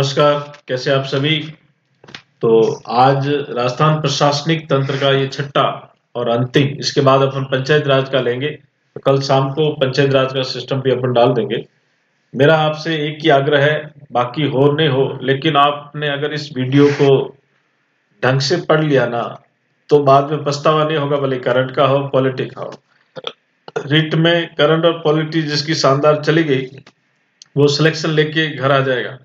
नमस्कार, कैसे आप सभी। तो आज राजस्थान प्रशासनिक तंत्र का ये छठा और अंतिम, इसके बाद अपन पंचायत राज का लेंगे। तो कल शाम को पंचायत राज का सिस्टम भी अपन डाल देंगे। मेरा आपसे एक ही आग्रह है, बाकी हो नहीं हो, लेकिन आपने अगर इस वीडियो को ढंग से पढ़ लिया ना, तो बाद में पछतावा नहीं होगा, भले करंट का हो पॉलिटिक का हो। रिट में करंट और पॉलिटिक्स जिसकी शानदार चली गई, वो सिलेक्शन लेके घर आ जाएगा।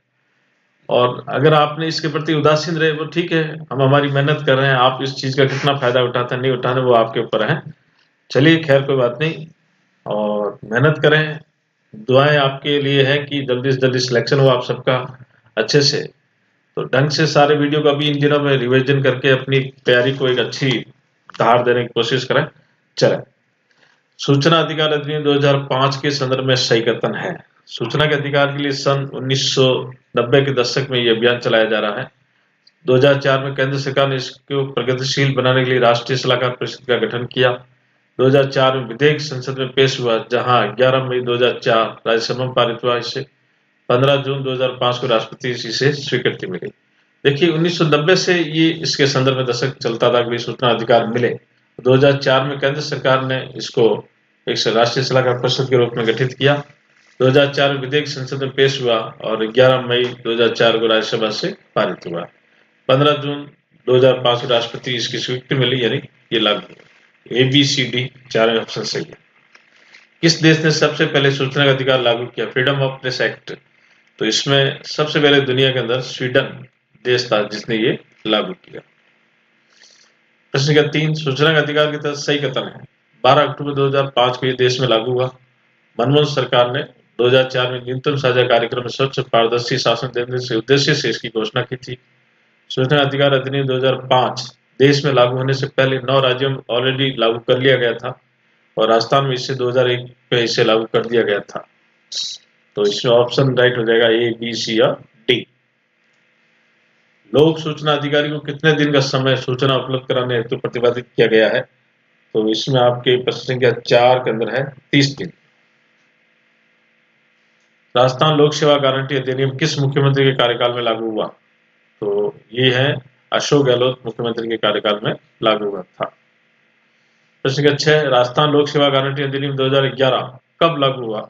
और अगर आपने इसके प्रति उदासीन रहे, वो ठीक है, हम हमारी मेहनत कर रहे हैं, आप इस चीज का कितना फायदा उठाते हैं नहीं उठाने, वो आपके ऊपर है। चलिए, खैर कोई बात नहीं, और मेहनत करें। दुआएं आपके लिए है कि जल्दी से जल्दी सिलेक्शन हो आप सबका अच्छे से। तो ढंग से सारे वीडियो का भी इन दिनों में रिविजन करके अपनी तैयारी को एक अच्छी धार देने की कोशिश करें। चले, सूचना अधिकार अधिनियम 2005 के संदर्भ में सही कथन है। सूचना के अधिकार के लिए सन 1990 के दशक में ये अभियान चलाया जा रहा है। 2004 में केंद्र सरकार ने इसको प्रगतिशील बनाने के लिए राष्ट्रीय सलाहकार परिषद का गठन किया। 2004 में विधेयक संसद में पेश हुआ, जहां 11 मई 2004 राज्यसभा में पारित हुआ। इसे 15 जून 2005 को राष्ट्रपति से स्वीकृति मिली। देखिए, 1990 से ये इसके संदर्भ में दशक चलता था कि सूचना अधिकार मिले। 2004 में केंद्र सरकार ने इसको एक राष्ट्रीय सलाहकार परिषद के रूप में गठित किया। 2004 में विधेयक संसद में पेश हुआ और 11 मई 2004 को राज्यसभा से पारित हुआ। 15 जून 2005 को राष्ट्रपति इसकी स्वीकृति मिली, यानी ये लागू। ABCD चार ऑप्शन सही है। किस देश ने सबसे पहले सूचना का अधिकार लागू किया? Freedom of press act. तो इसमें सबसे पहले दुनिया के अंदर स्वीडन देश था जिसने ये लागू किया। प्रश्न का 3, सूचना का अधिकार के तहत सही कथन है। 12 अक्टूबर 2005 को ये देश में लागू हुआ। मनमोहन सरकार ने 2004 में न्यूनतम साझा कार्यक्रम में स्वच्छ पारदर्शी शासन देने से उद्देश्य से इसकी घोषणा की थी। सूचना अधिकार अधिनियम 2005 देश में लागू होने से पहले 9 राज्यों में ऑलरेडी लागू कर लिया गया था, और राजस्थान में इसे 2001 में इसे लागू कर दिया गया था। तो इसमें ऑप्शन राइट हो जाएगा A, B, C या D। लोक सूचना अधिकारी को कितने दिन का समय सूचना उपलब्ध कराने हेतु प्रतिपादित किया गया है? तो इसमें आपके प्रश्न संख्या 4 के अंदर है 30 दिन। राजस्थान लोक सेवा गारंटी अधिनियम किस मुख्यमंत्री के कार्यकाल में लागू हुआ? तो ये है अशोक गहलोत मुख्यमंत्री के कार्यकाल में लागू हुआ था। प्रश्न संख्या 6, राजस्थान लोक सेवा गारंटी अधिनियम 2011 कब लागू हुआ?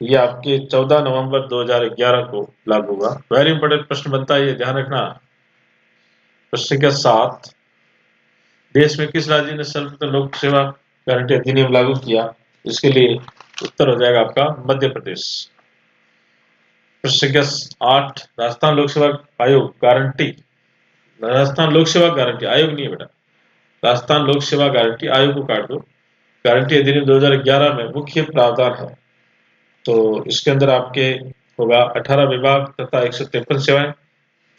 ये आपके 14 नवंबर 2011 को लागू हुआ। वेरी इंपॉर्टेंट प्रश्न बनता है, ये ध्यान रखना। प्रश्न संख्या 7, देश में किस राज्य ने सर्वप्रथम लोक सेवा गारंटी अधिनियम लागू किया? इसके लिए उत्तर हो जाएगा आपका मध्य प्रदेश। प्रश्न संख्या 8, राजस्थान लोक सेवा आयोग गारंटी, राजस्थान लोक सेवा गारंटी आयोग नहीं है बेटा, राजस्थान लोक सेवा गारंटी आयोग को काट दो। गारंटी अधिनियम 2011 में मुख्य प्रावधान है। तो इसके अंदर आपके होगा 18 विभाग तथा 153 सेवाएं।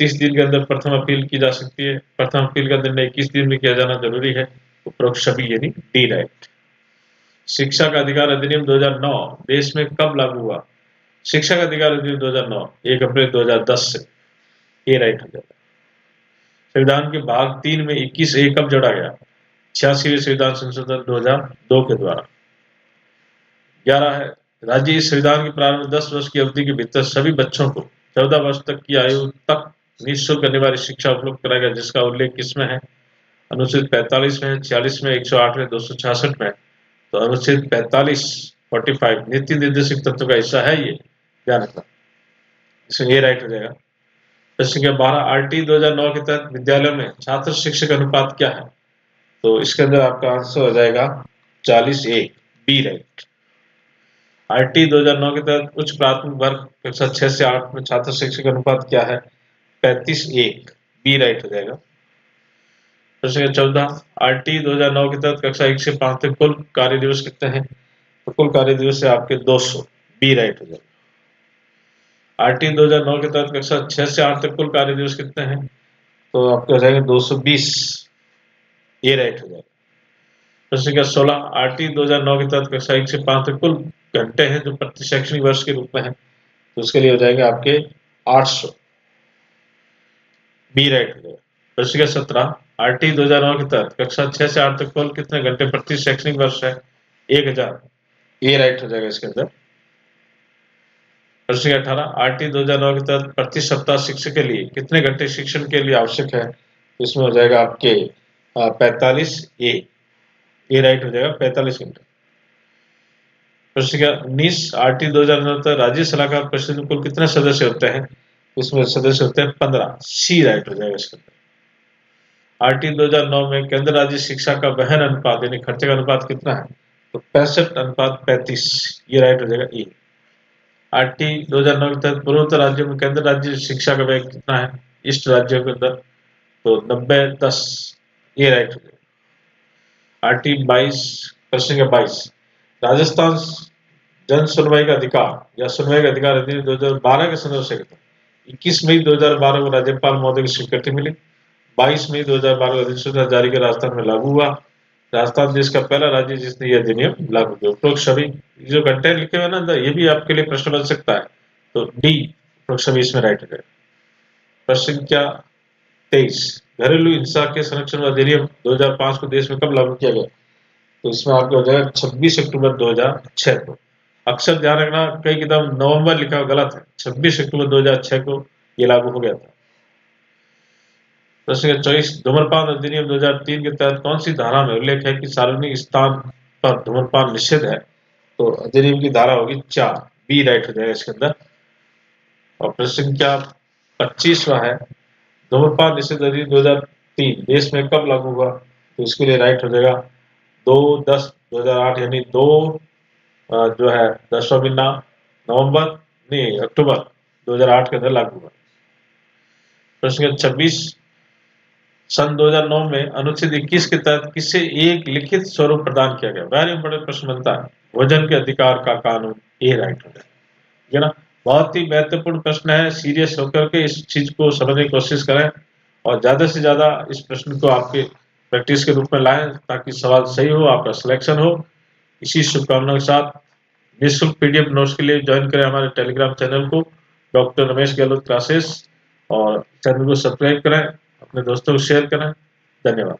30 दिन के अंदर प्रथम अपील की जा सकती है। प्रथम अपील का निर्णय 21 दिन में किया जाना जरूरी है। उपरोक्त सभी यानी डी राइट। शिक्षा का अधिकार अधिनियम 2009 देश में कब लागू हुआ? शिक्षा का अधिकार अधिनियम 2009 1 अप्रैल 2010 से, ए राइट हो जाएगा। संविधान के भाग 3 में 21A कब जोड़ा गया? 86वें संविधान संशोधन 2002 के द्वारा। 11 है, राज्य इस संविधान के प्रारंभ 10 वर्ष की अवधि के भीतर सभी बच्चों को 14 वर्ष तक की आयु तक निःशुल्क अनिवार्य शिक्षा उपलब्ध कराएगा, जिसका उल्लेख किसमें है? अनुच्छेद 45 में, 46 में, 108 में, 266 में। तो अनुच्छेद 45 नीति निर्देशक तत्व का हिस्सा है ये, ध्यान रखना। इसमें ये राइट हो जाएगा। प्रश्न संख्या 12, RT 2009 के तहत विद्यालयों में छात्र शिक्षक अनुपात क्या है? तो इसके अंदर आपका आंसर हो जाएगा 40:1, बी राइट। RT 2009 के तहत उच्च प्राथमिक वर्ग कक्षा 6 से 8 में छात्र शिक्षक अनुपात क्या है? 35:1, बी राइट हो जाएगा। प्रश्न 14, RT 2009 के तहत कक्षा 1 से 5 तक कुल कार्य दिवस कितने हैं? तो कुल कार्य दिवस है आपके 200, बी राइट हो जाएगा। RT 2009 के तहत कक्षा 6 से 8 तक कुल कार्य दिवस कितने हैं? तो आपका हो जाएगा 220, ये राइट हो जाएगा। प्रश्न का 16, RT 2009 के तहत कक्षा 1 से 5 तक कुल घंटे हैं जो प्रति शैक्षणिक वर्ष के रूप में है, तो उसके लिए हो जाएगा आपके 800, बी राइट हो जाएगा। प्रश्न का 17, RT 2009 के तहत कक्षा 6 से 8 तक कुल कितने घंटे प्रति शैक्षणिक वर्ष है? 1000, ये राइट हो जाएगा इसके अंदर। प्रश्न 18 आरटी 2009 के तहत प्रति सप्ताह शिक्षक के लिए कितने घंटे शिक्षण के लिए आवश्यक है? इसमें हो जाएगा आपके 45 ए राइट हो जाएगा 45 घंटे। प्रश्न 19 आरटी 2009 तक राज्य सलाहकार परिषद में कुल कितने सदस्य होते हैं? इसमें सदस्य होते हैं 15 सी राइट हो जाएगा इसके अंदर। आरटी 2009 में केंद्र राज्य शिक्षा का वहन अनुपात यानी खर्चे का अनुपात कितना है? तो 65:35 ये राइट हो जाएगा ई। आरटी 2009 के तहत पूर्वोत्तर राज्यों में केंद्र राज्य शिक्षा का व्यय कितना है? ईस्ट राज्यों के अंदर तो 90-10 ये राइट हो जाएगा। आरटी 22 प्रश्न 22 राजस्थान जन सुनवाई का अधिकार या सुनवाई का अधिकार अधिनियम 2012 के संदर्भ से 21 मई 2012 को राज्यपाल महोदय की स्वीकृति मिली। 22 मई 2012 को अधिसूचना जारी कर राजस्थान में लागू हुआ। राजस्थान देश का पहला राज्य जिसने यह अधिनियम लागू किया। उपरोक्त सभी जो कंटेंट लिखे हुए ना अंदर ये भी आपके लिए प्रश्न बन सकता है, तो डी उपरोक्त सभी इसमें राइट है। प्रश्न क्या 23 घरेलू हिंसा के संरक्षण अधिनियम 2005 को देश में कब लागू किया गया? तो इसमें आपको हो जाएगा 26 अक्टूबर 2006 को। अक्सर ध्यान रखना कई किताब नवंबर लिखा हुआ गलत है, 26 अक्टूबर 2006 को ये लागू हो गया था। प्रश्न 24 धूम्रपान अधिनियम 2003 के तहत कौन सी धारा में उल्लेख है कि सार्वजनिक स्थान पर धूम्रपान निषेध है? तो अधिनियम की धारा होगी 4 बी राइट हो जाएगा इसके अंदर। और प्रश्न क्या 25वां है धूम्रपान निषेध अधिनियम 2003 देश में कब लागू हुआ? तो इसके लिए राइट हो जाएगा 2/10/2008 यानी 2 जो है 10वां महीना नवंबर नहीं अक्टूबर 2008 के अंदर लागू हुआ। प्रश्न 26 सन 2009 में अनुच्छेद 21 के तहत किसे एक लिखित स्वरूप प्रदान किया गया? वेरी इंपोर्टेंट प्रश्न बनता है। भोजन के अधिकार का कानून ए राइट हो जाएगा ना। बहुत ही महत्वपूर्ण प्रश्न है, सीरियस होकर के इस चीज को समझने की कोशिश करें और ज्यादा से ज्यादा इस प्रश्न को आपके प्रैक्टिस के रूप में लाएं ताकि सवाल सही हो, आपका सिलेक्शन हो। इसी शुभकामनाओं के साथ निःशुल्क पीडीएफ नोट्स के लिए ज्वाइन करें हमारे टेलीग्राम चैनल को डॉक्टर रमेश गहलोत क्लासेस और चैनल को सब्सक्राइब करें, अपने दोस्तों को शेयर करें। धन्यवाद।